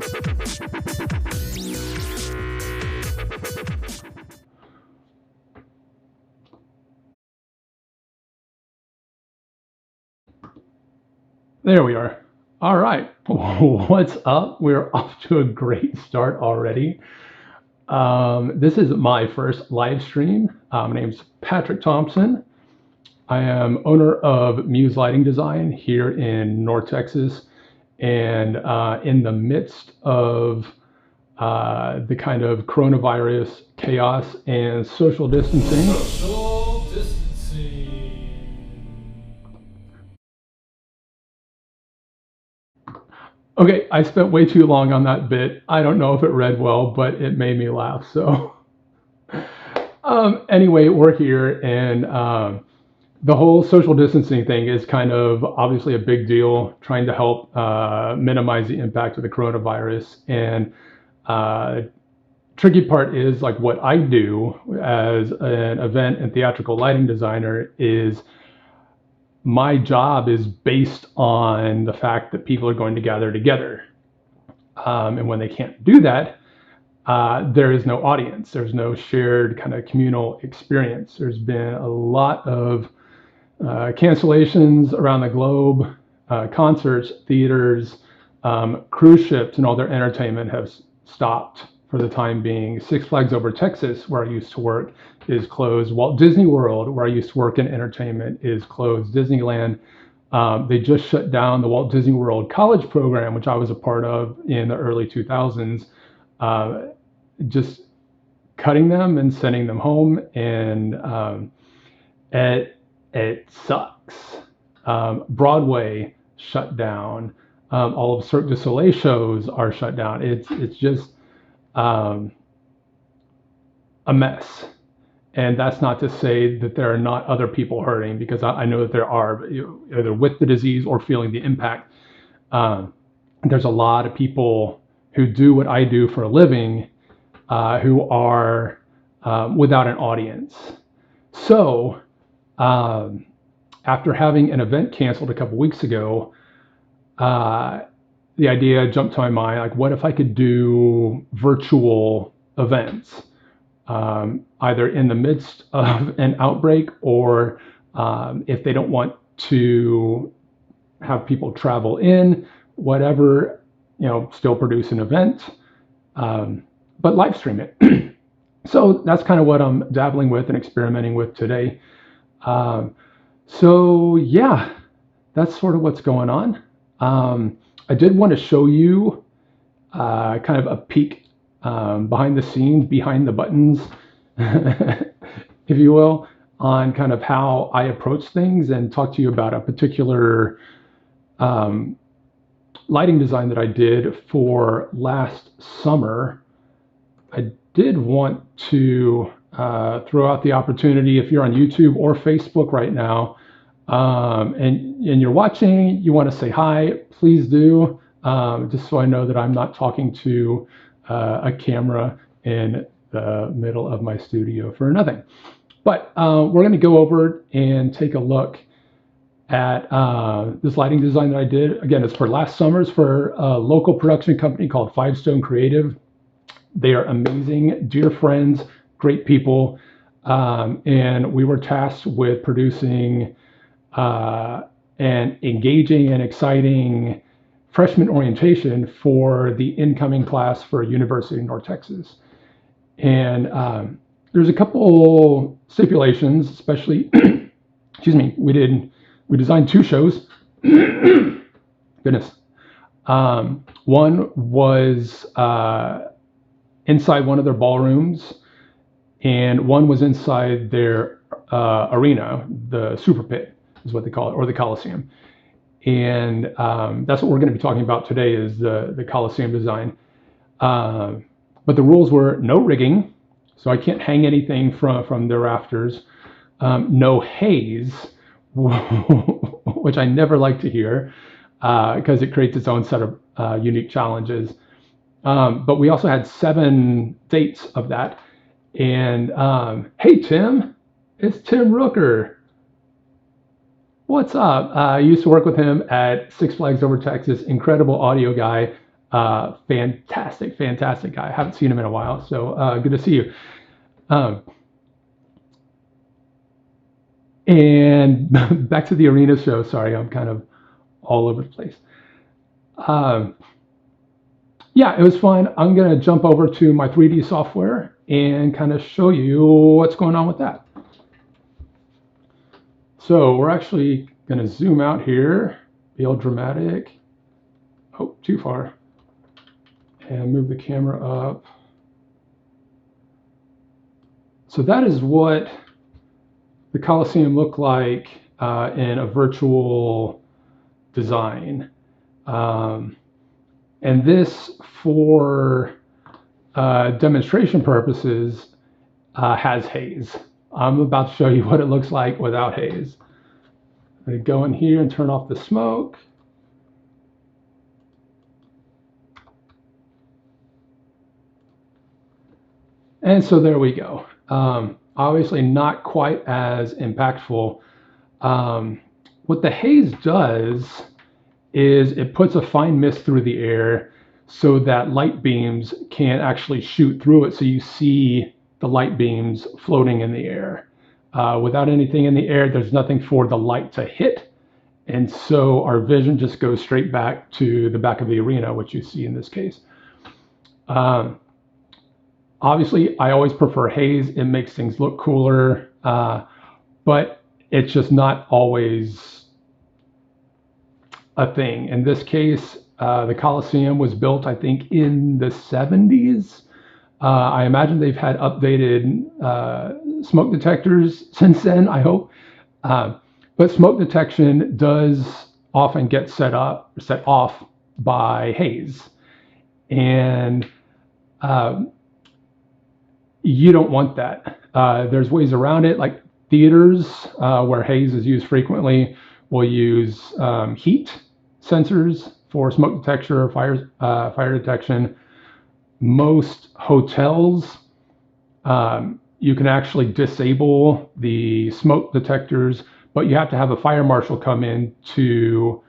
There we are. All right. What's up? We're off to a great start already. This is my first live stream. My name's Patrick Thompson. I am owner of Muse Lighting Design here in North Texas, and in the midst of the kind of coronavirus chaos and social distancing. Social distancing. Okay, I spent way too long on that bit. I don't know if it read well, but it made me laugh. So, anyway, we're here, and the whole social distancing thing is kind of obviously a big deal, trying to help minimize the impact of the coronavirus. And uh, tricky part is like what I do as an event and theatrical lighting designer is my job is based on the fact that people are going to gather together. And when they can't do that, there is no audience. There's no shared kind of communal experience. There's been a lot of cancellations around the globe, concerts, theaters, cruise ships, and all their entertainment have stopped for the time being. Six Flags Over Texas, where I used to work, is closed. Walt Disney World, where I used to work in entertainment, is closed. Disneyland, they just shut down the Walt Disney World college program, which I was a part of in the early 2000s, just cutting them and sending them home. And it sucks. Broadway shut down. All of Cirque du Soleil shows are shut down. It's just a mess. And that's not to say that there are not other people hurting, because I know that there are, either with the disease or feeling the impact. There's a lot of people who do what I do for a living who are without an audience. So after having an event canceled a couple weeks ago, the idea jumped to my mind, like, what if I could do virtual events, either in the midst of an outbreak, or if they don't want to have people travel in, whatever, still produce an event, but live stream it. So that's kind of what I'm dabbling with and experimenting with today. So yeah, that's sort of what's going on. I did want to show you kind of a peek behind the scenes, behind the buttons, if you will, on kind of how I approach things, and talk to you about a particular lighting design that I did for last summer. I did want to throw out the opportunity, if you're on YouTube or Facebook right now, and you're watching, you want to say hi, please do, just so I know that I'm not talking to a camera in the middle of my studio for nothing. But we're going to go over and take a look at this lighting design that I did. Again, it's for last summer. It's for a local production company called Five Stone Creative. They are amazing, dear friends, great people. And we were tasked with producing an engaging and exciting freshman orientation for the incoming class for University of North Texas. And there's a couple stipulations, especially, excuse me, we designed two shows. Goodness. One was inside one of their ballrooms, and one was inside their arena, the Super Pit is what they call it, or the Coliseum. And that's what we're going to be talking about today, is the Coliseum design. But the rules were no rigging, so I can't hang anything from the rafters. No haze, which I never like to hear, because it creates its own set of unique challenges. But we also had 7 dates of that. And hey, Tim, it's Tim Rooker. What's up? I used to work with him at Six Flags Over Texas. Incredible audio guy. Fantastic guy. I haven't seen him in a while, so good to see you. Um, and back to the arena show. Sorry, I'm kind of all over the place. Um, yeah, it was fun. I'm going to jump over to my 3D software and kind of show you what's going on with that. So we're actually going to zoom out here, be all dramatic. Oh, too far. And move the camera up. So that is what the Coliseum looked like in a virtual design. And this, for demonstration purposes, has haze. I'm about to show you what it looks like without haze. I'm going to go in here and turn off the smoke. And so there we go. Obviously not quite as impactful. What the haze does is it puts a fine mist through the air so that light beams can't actually shoot through it, so you see the light beams floating in the air. Without anything in the air, there's nothing for the light to hit, and so our vision just goes straight back to the back of the arena, which you see in this case. Obviously, I always prefer haze. It makes things look cooler, but it's just not always a thing. In this case, the Coliseum was built, I think, in the 70s. I imagine they've had updated smoke detectors since then, I hope. But smoke detection does often get set off by haze. And you don't want that. There's ways around it, like theaters where haze is used frequently will use heat sensors for smoke detection or fire detection. Most hotels, you can actually disable the smoke detectors, but you have to have a fire marshal come in to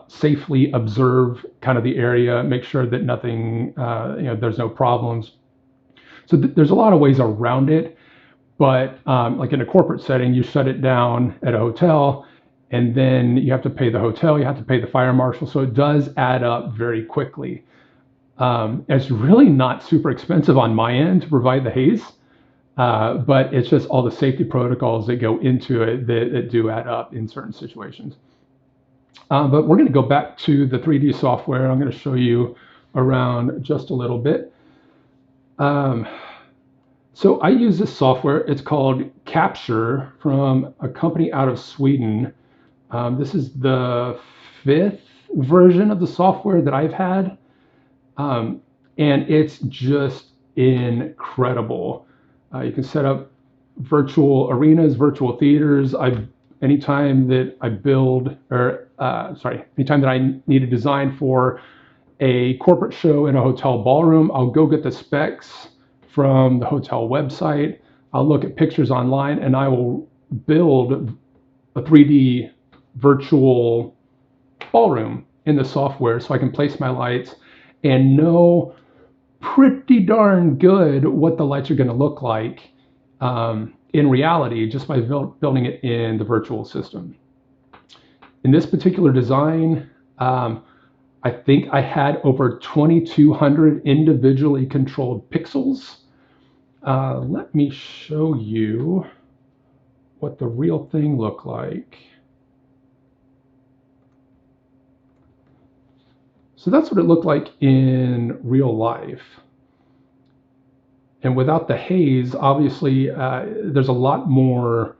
safely observe kind of the area, make sure that nothing, there's no problems. So there's a lot of ways around it, but like in a corporate setting, you shut it down at a hotel, and then you have to pay the hotel, you have to pay the fire marshal. So it does add up very quickly. It's really not super expensive on my end to provide the haze, but it's just all the safety protocols that go into it that do add up in certain situations. But we're going to go back to the 3D software. I'm going to show you around just a little bit. So I use this software. It's called Capture from a company out of Sweden. This is the 5th version of the software that I've had. And it's just incredible. You can set up virtual arenas, virtual theaters. Anytime that I build, anytime that I need a design for a corporate show in a hotel ballroom, I'll go get the specs from the hotel website. I'll look at pictures online, and I will build a 3D virtual ballroom in the software so I can place my lights and know pretty darn good what the lights are going to look like in reality just by building it in the virtual system. In this particular design, I think I had over 2,200 individually controlled pixels. Let me show you what the real thing looked like. So that's what it looked like in real life. And without the haze, obviously, there's a lot more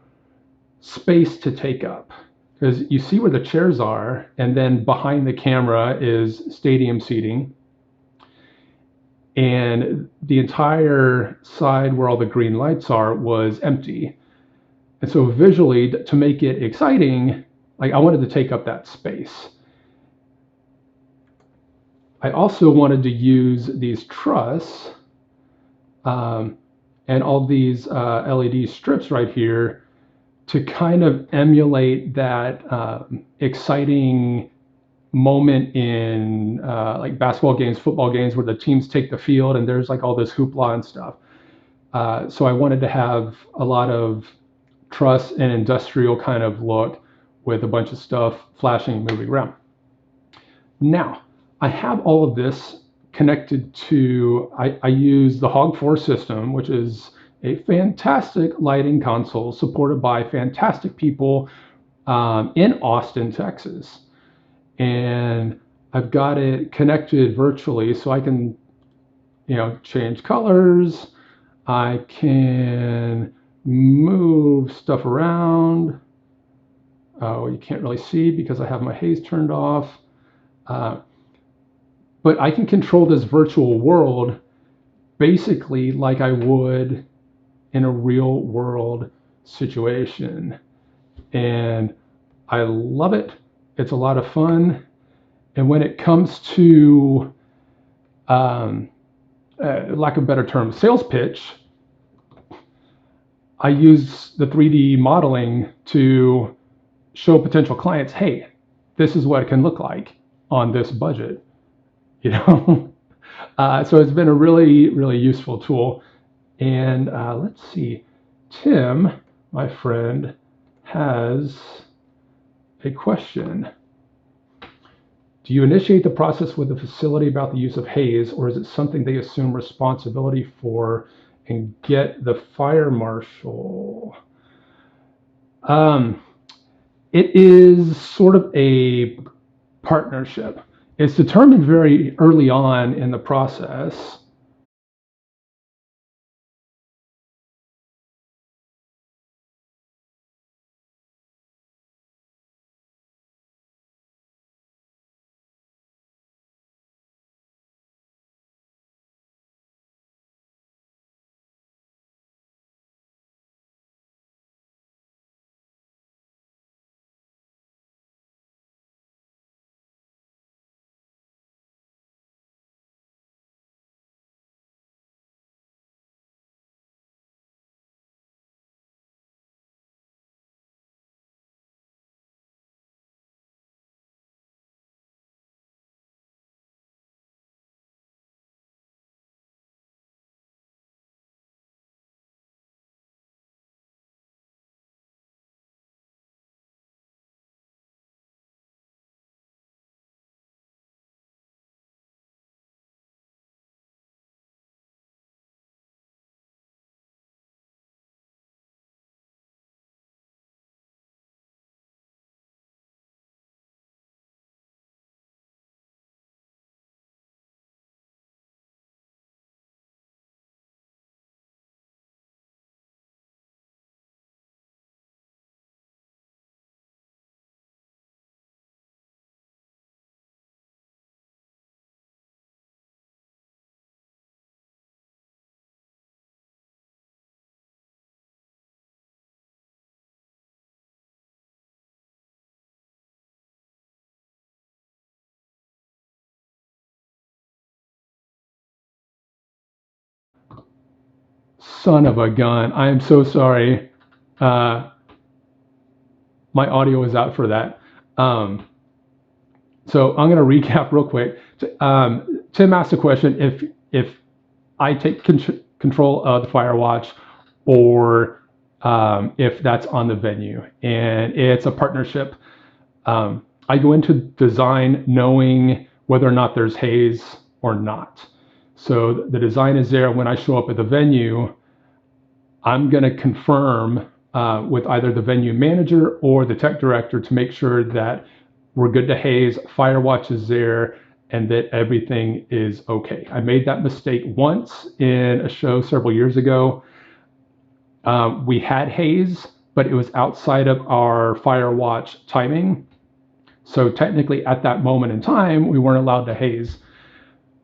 space to take up, because you see where the chairs are, and then behind the camera is stadium seating. And the entire side where all the green lights are was empty. And so visually, to make it exciting, like I wanted to take up that space. I also wanted to use these truss and all these LED strips right here to kind of emulate that exciting moment in like basketball games, football games, where the teams take the field and there's like all this hoopla and stuff. So I wanted to have a lot of truss and industrial kind of look with a bunch of stuff flashing and moving around. Now, I have all of this connected to, I use the Hog4 system, which is a fantastic lighting console supported by fantastic people in Austin, Texas. And I've got it connected virtually so I can, change colors. I can move stuff around. Oh, you can't really see because I have my haze turned off. But I can control this virtual world basically like I would in a real world situation. And I love it. It's a lot of fun. And when it comes to, lack of a better term, sales pitch, I use the 3D modeling to show potential clients, hey, this is what it can look like on this budget. So it's been a really, really useful tool. And let's see, Tim, my friend, has a question. Do you initiate the process with the facility about the use of haze, or is it something they assume responsibility for and get the fire marshal? It is sort of a partnership. It's determined very early on in the process. Son of a gun. I am so sorry. Uh, my audio is out for that. Um, so I'm going to recap real quick. Tim asked a question if I take control of the fire watch or if that's on the venue. And it's a partnership. I go into design knowing whether or not there's haze or not. So the design is there. When I show up at the venue, I'm going to confirm with either the venue manager or the tech director to make sure that we're good to haze, Firewatch is there, and that everything is okay. I made that mistake once in a show several years ago. We had haze, but it was outside of our Firewatch timing. So technically, at that moment in time, we weren't allowed to haze.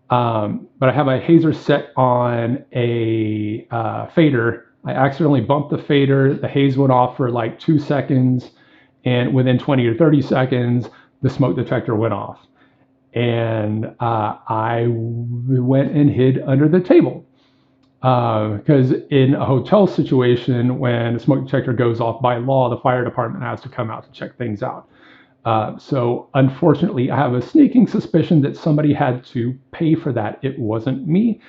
But I have a hazer set on a fader. I accidentally bumped the fader. The haze went off for like 2 seconds, and within 20 or 30 seconds, the smoke detector went off. And I went and hid under the table. Because in a hotel situation, when a smoke detector goes off by law, the fire department has to come out to check things out. So unfortunately, I have a sneaking suspicion that somebody had to pay for that. It wasn't me,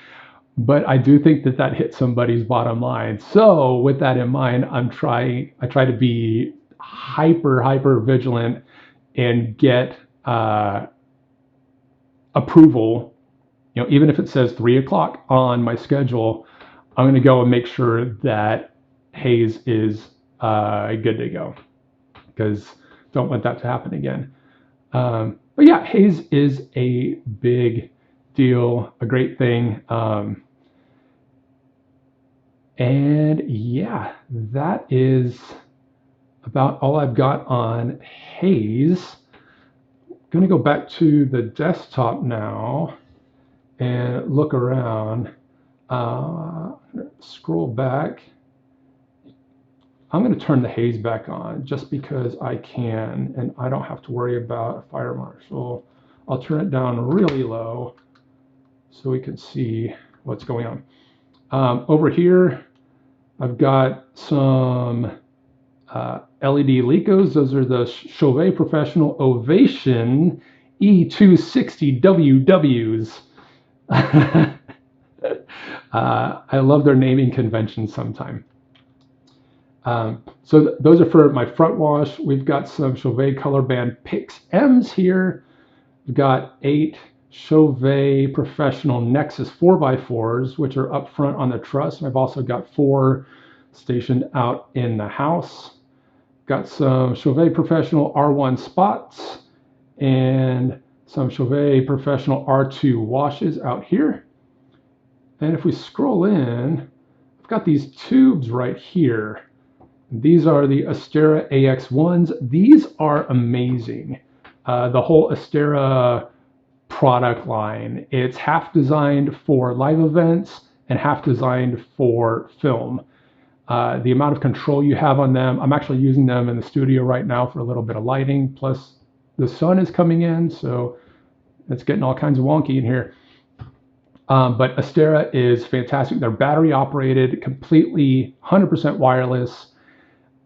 but I do think that that hit somebody's bottom line. So with that in mind, I try to be hyper vigilant and get approval. You know, even if it says 3 o'clock on my schedule, I'm going to go and make sure that Hayes is good to go, because don't want that to happen again. But yeah, Hayes is a big deal, a great thing. And yeah, that is about all I've got on Hayes. I'm going to go back to the desktop now and look around. Scroll back. I'm going to turn the haze back on just because I can, and I don't have to worry about a fire marshal. I'll turn it down really low so we can see what's going on. Over here, I've got some LED Lecos. Those are the Chauvet Professional Ovation E260 WWs. I love their naming conventions sometimes. So those are for my front wash. We've got some Chauvet color band pix-m's here. We've got 8 Chauvet Professional Nexus 4x4s, which are up front on the truss. And I've also got 4 stationed out in the house. Got some Chauvet Professional R1 spots and some Chauvet Professional R2 washes out here. And if we scroll in, I've got these tubes right here. These are the Astera AX1s. These are amazing. The whole Astera product line. It's half designed for live events and half designed for film. The amount of control you have on them, I'm actually using them in the studio right now for a little bit of lighting, plus the sun is coming in, so it's getting all kinds of wonky in here. But Astera is fantastic. They're battery operated, completely 100% wireless.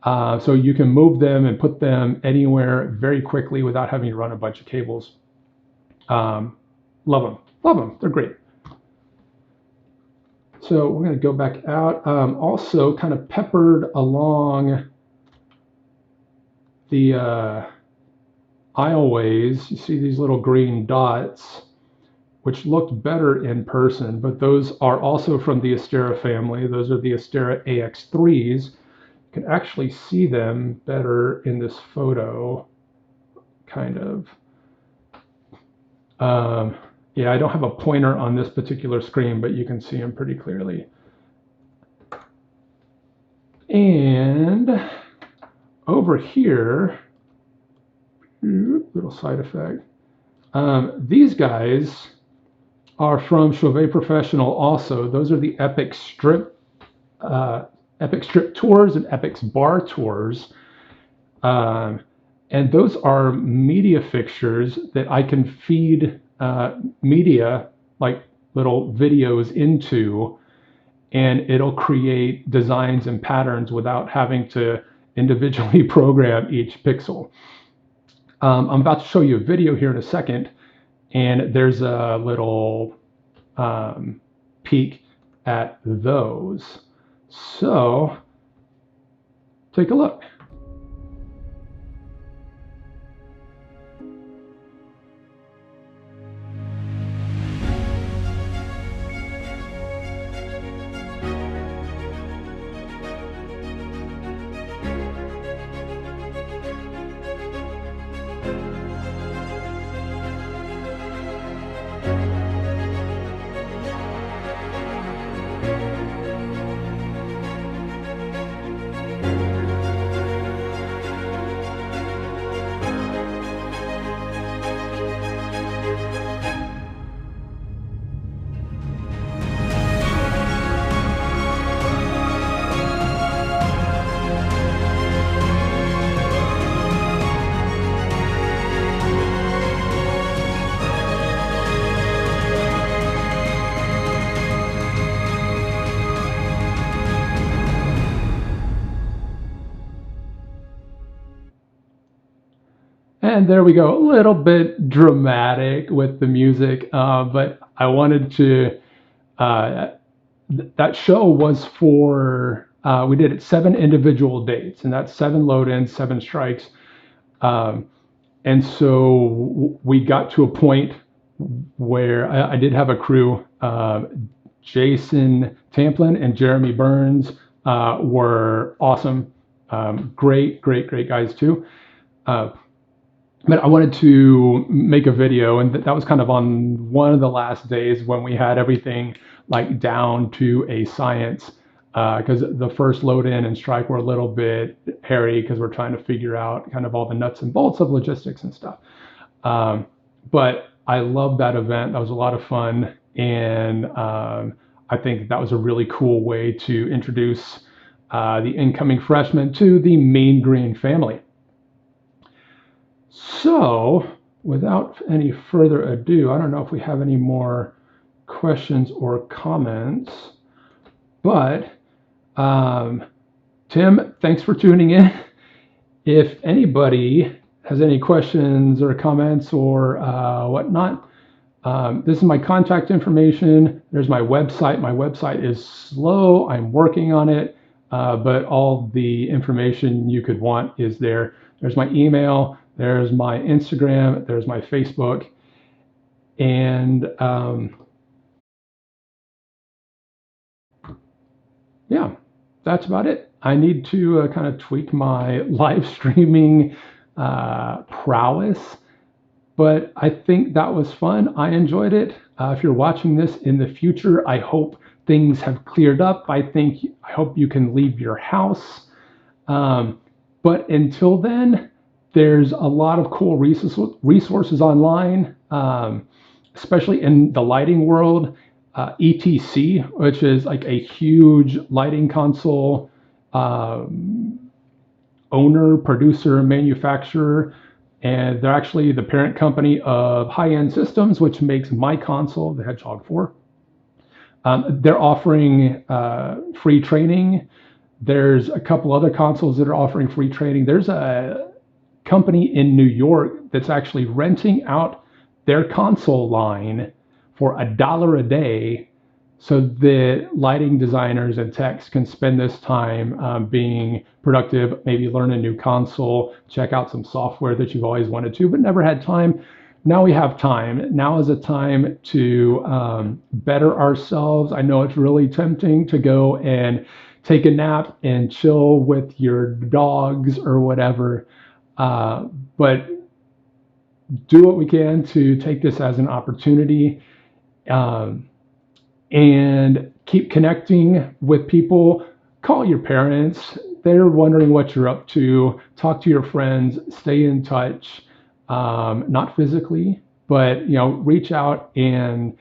So you can move them and put them anywhere very quickly without having to run a bunch of cables. Love them, they're great. So we're going to go back out. Also kind of peppered along the aisleways, you see these little green dots, which looked better in person, but those are also from the Astera family. Those are the Astera AX3s. You can actually see them better in this photo, kind of. Yeah, I don't have a pointer on this particular screen, but you can see them pretty clearly. And over here, little side effect. These guys are from Chauvet Professional also. Those are the Epic Strip tours and Epic's bar tours. And those are media fixtures that I can feed media, like little videos into, and it'll create designs and patterns without having to individually program each pixel. I'm about to show you a video here in a second, and there's a little peek at those. So take a look. And there we go, a little bit dramatic with the music, but I wanted to. Uh, that show was for. We did it 7 individual dates, and that's 7 load-ins, 7 strikes. Um, and so we got to a point where I did have a crew. Jason Tamplin and Jeremy Burns were awesome. Great guys too. Uh, but I wanted to make a video, and that was kind of on one of the last days when we had everything like down to a science. Because the first load in and strike were a little bit hairy because we're trying to figure out kind of all the nuts and bolts of logistics and stuff. Um, but I love that event. That was a lot of fun, and I think that was a really cool way to introduce the incoming freshmen to the Mean Green family. So, without any further ado, I don't know if we have any more questions or comments, but Tim, thanks for tuning in. If anybody has any questions or comments or whatnot, this is my contact information. There's my website. My website is slow. I'm working on it, but all the information you could want is there. There's my email. There's my Instagram. There's my Facebook. And yeah, that's about it. I need to kind of tweak my live streaming prowess. But I think that was fun. I enjoyed it. If you're watching this in the future, I hope things have cleared up. I hope you can leave your house. But until then, there's a lot of cool resources online, especially in the lighting world. ETC, which is like a huge lighting console owner, producer, manufacturer, and they're actually the parent company of High-End Systems, which makes my console, the Hedgehog 4. They're offering free training. There's a couple other consoles that are offering free training. There's a company in New York that's actually renting out their console line for $1 a day so that lighting designers and techs can spend this time being productive, maybe learn a new console, check out some software that you've always wanted to but never had time. Now we have time. Now is a time to better ourselves. I know it's really tempting to go and take a nap and chill with your dogs or whatever, but do what we can to take this as an opportunity. And keep connecting with people. Call your parents. They're wondering what you're up to. Talk to your friends. Stay in touch. Not physically, but reach out and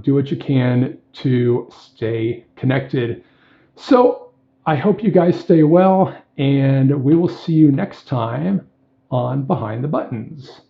do what you can to stay connected. So I hope you guys stay well, and we will see you next time on Behind the Buttons.